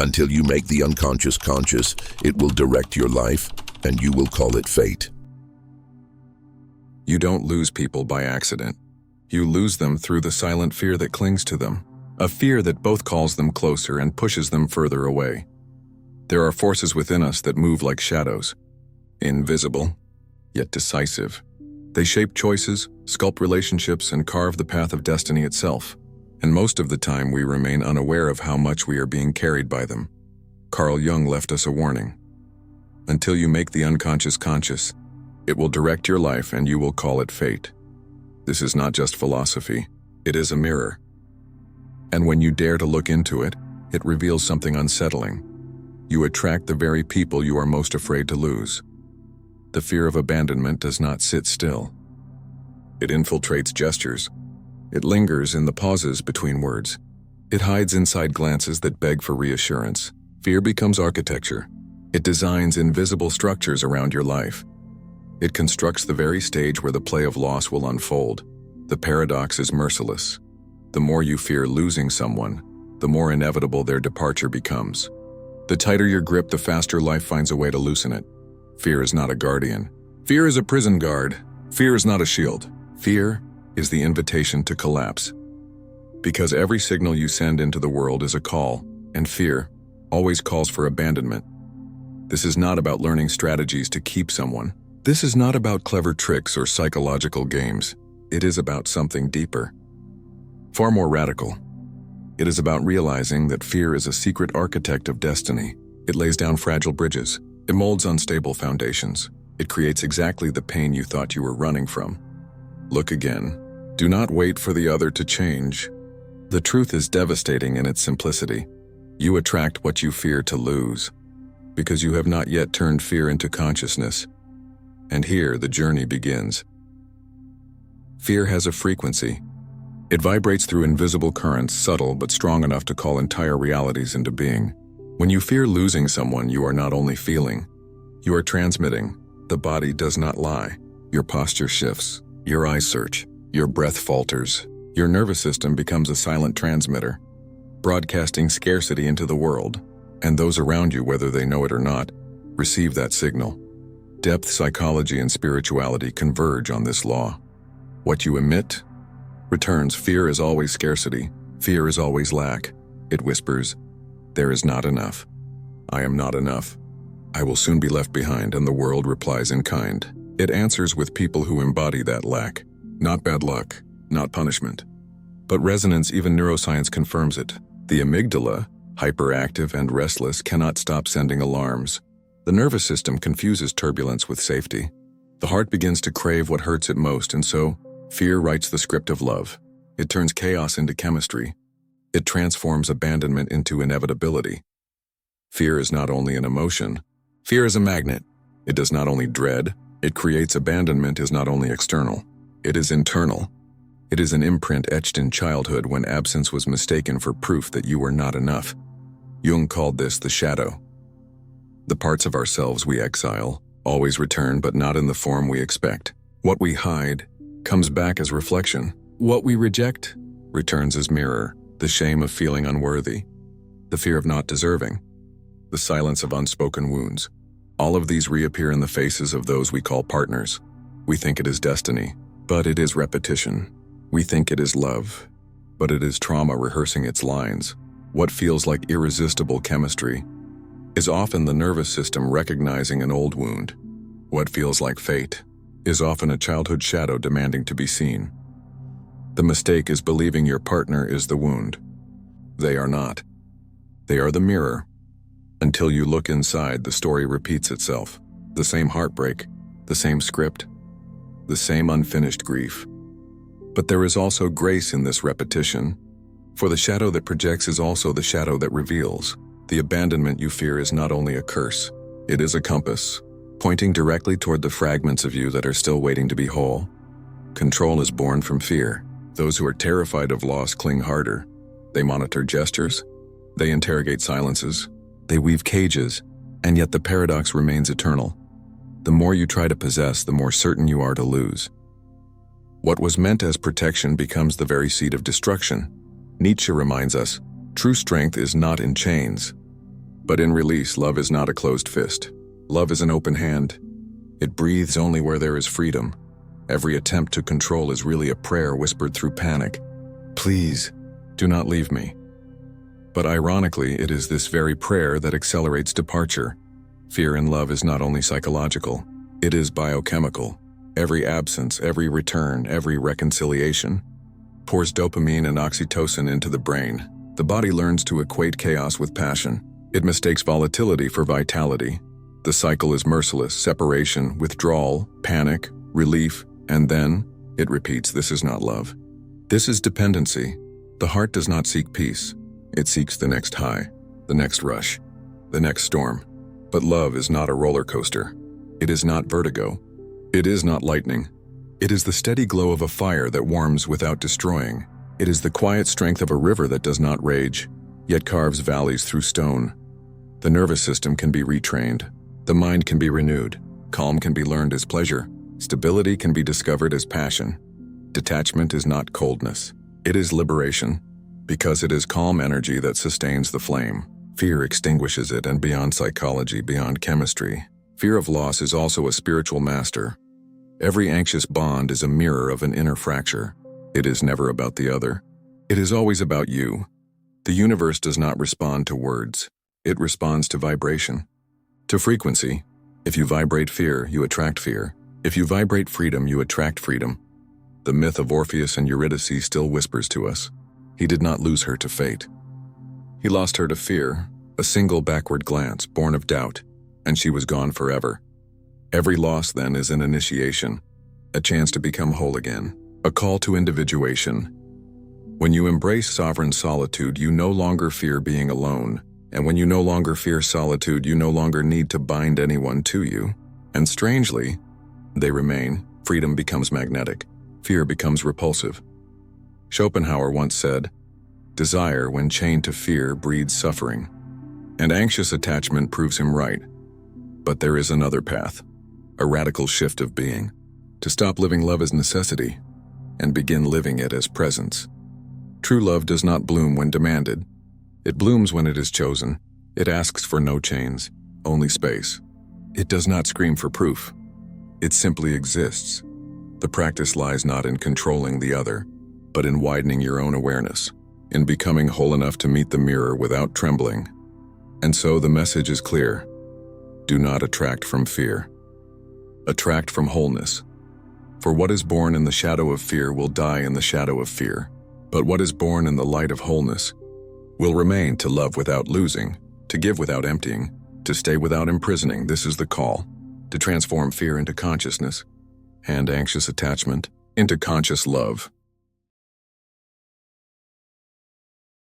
Until you make the unconscious conscious, it will direct your life, and you will call it fate. You don't lose people by accident. You lose them through the silent fear that clings to them, a fear that both calls them closer and pushes them further away. There are forces within us that move like shadows, invisible, yet decisive. They shape choices, sculpt relationships, and carve the path of destiny itself. And most of the time we remain unaware of how much we are being carried by them. Carl Jung left us a warning. Until you make the unconscious conscious, it will direct your life and you will call it fate. This is not just philosophy, it is a mirror. And when you dare to look into it, it reveals something unsettling. You attract the very people you are most afraid to lose. The fear of abandonment does not sit still. It infiltrates gestures. It lingers in the pauses between words. It hides inside glances that beg for reassurance. Fear becomes architecture. It designs invisible structures around your life. It constructs the very stage where the play of loss will unfold. The paradox is merciless. The more you fear losing someone, the more inevitable their departure becomes. The tighter your grip, the faster life finds a way to loosen it. Fear is not a guardian. Fear is a prison guard. Fear is not a shield. Fear is the invitation to collapse. Because every signal you send into the world is a call, and fear always calls for abandonment. This is not about learning strategies to keep someone. This is not about clever tricks or psychological games. It is about something deeper, far more radical. It is about realizing that fear is a secret architect of destiny. It lays down fragile bridges. It molds unstable foundations. It creates exactly the pain you thought you were running from. Look again. Do not wait for the other to change. The truth is devastating in its simplicity. You attract what you fear to lose, because you have not yet turned fear into consciousness. And here the journey begins. Fear has a frequency. It vibrates through invisible currents, subtle but strong enough to call entire realities into being. When you fear losing someone, you are not only feeling, you are transmitting. The body does not lie. Your posture shifts. Your eyes search. Your breath falters. Your nervous system becomes a silent transmitter, broadcasting scarcity into the world. And those around you, whether they know it or not, receive that signal. Depth, psychology, and spirituality converge on this law. What you emit returns. Fear is always scarcity. Fear is always lack. It whispers, "There is not enough. I am not enough. I will soon be left behind," and the world replies in kind. It answers with people who embody that lack. Not bad luck, not punishment, but resonance. Even neuroscience confirms it. The amygdala, hyperactive and restless, cannot stop sending alarms. The nervous system confuses turbulence with safety. The heart begins to crave what hurts it most, and so, fear writes the script of love. It turns chaos into chemistry. It transforms abandonment into inevitability. Fear is not only an emotion. Fear is a magnet. It does not only dread, it creates. Abandonment is not only external, it is internal. It is an imprint etched in childhood when absence was mistaken for proof that you were not enough. Jung called this the shadow. The parts of ourselves we exile always return, but not in the form we expect. What we hide comes back as reflection. What we reject returns as mirror. The shame of feeling unworthy, the fear of not deserving, the silence of unspoken wounds. All of these reappear in the faces of those we call partners. We think it is destiny, but it is repetition. We think it is love, but it is trauma rehearsing its lines. What feels like irresistible chemistry is often the nervous system recognizing an old wound. What feels like fate is often a childhood shadow demanding to be seen. The mistake is believing your partner is the wound. They are not. They are the mirror. Until you look inside, the story repeats itself. The same heartbreak, the same script, the same unfinished grief. But there is also grace in this repetition, for the shadow that projects is also the shadow that reveals. The abandonment you fear is not only a curse, it is a compass, pointing directly toward the fragments of you that are still waiting to be whole. Control is born from fear. Those who are terrified of loss cling harder. They monitor gestures, they interrogate silences, they weave cages, and yet the paradox remains eternal. The more you try to possess, the more certain you are to lose. What was meant as protection becomes the very seat of destruction. Nietzsche reminds us, true strength is not in chains. But in release, love is not a closed fist. Love is an open hand. It breathes only where there is freedom. Every attempt to control is really a prayer whispered through panic. Please, do not leave me. But ironically, it is this very prayer that accelerates departure. Fear in love is not only psychological, it is biochemical. Every absence, every return, every reconciliation pours dopamine and oxytocin into the brain. The body learns to equate chaos with passion. It mistakes volatility for vitality. The cycle is merciless: separation, withdrawal, panic, relief, and then it repeats. This is not love. This is dependency. The heart does not seek peace. It seeks the next high, the next rush, the next storm. But love is not a roller coaster. It is not vertigo. It is not lightning. It is the steady glow of a fire that warms without destroying. It is the quiet strength of a river that does not rage, yet carves valleys through stone. The nervous system can be retrained. The mind can be renewed. Calm can be learned as pleasure. Stability can be discovered as passion. Detachment is not coldness. It is liberation, because it is calm energy that sustains the flame. Fear extinguishes it, and beyond psychology, beyond chemistry, fear of loss is also a spiritual master. Every anxious bond is a mirror of an inner fracture. It is never about the other. It is always about you. The universe does not respond to words. It responds to vibration, to frequency. If you vibrate fear, you attract fear. If you vibrate freedom, you attract freedom. The myth of Orpheus and Eurydice still whispers to us. He did not lose her to fate. He lost her to fear, a single backward glance born of doubt, and she was gone forever. Every loss, then, is an initiation, a chance to become whole again, a call to individuation. When you embrace sovereign solitude, you no longer fear being alone, and when you no longer fear solitude, you no longer need to bind anyone to you. And strangely, they remain. Freedom becomes magnetic. Fear becomes repulsive. Schopenhauer once said, "Desire, when chained to fear, breeds suffering." And anxious attachment proves him right. But there is another path, a radical shift of being, to stop living love as necessity and begin living it as presence. True love does not bloom when demanded. It blooms when it is chosen. It asks for no chains, only space. It does not scream for proof. It simply exists. The practice lies not in controlling the other, but in widening your own awareness, in becoming whole enough to meet the mirror without trembling. And so the message is clear. Do not attract from fear. Attract from wholeness. For what is born in the shadow of fear will die in the shadow of fear. But what is born in the light of wholeness will remain. To love without losing, to give without emptying, to stay without imprisoning. This is the call, to transform fear into consciousness, and anxious attachment into conscious love.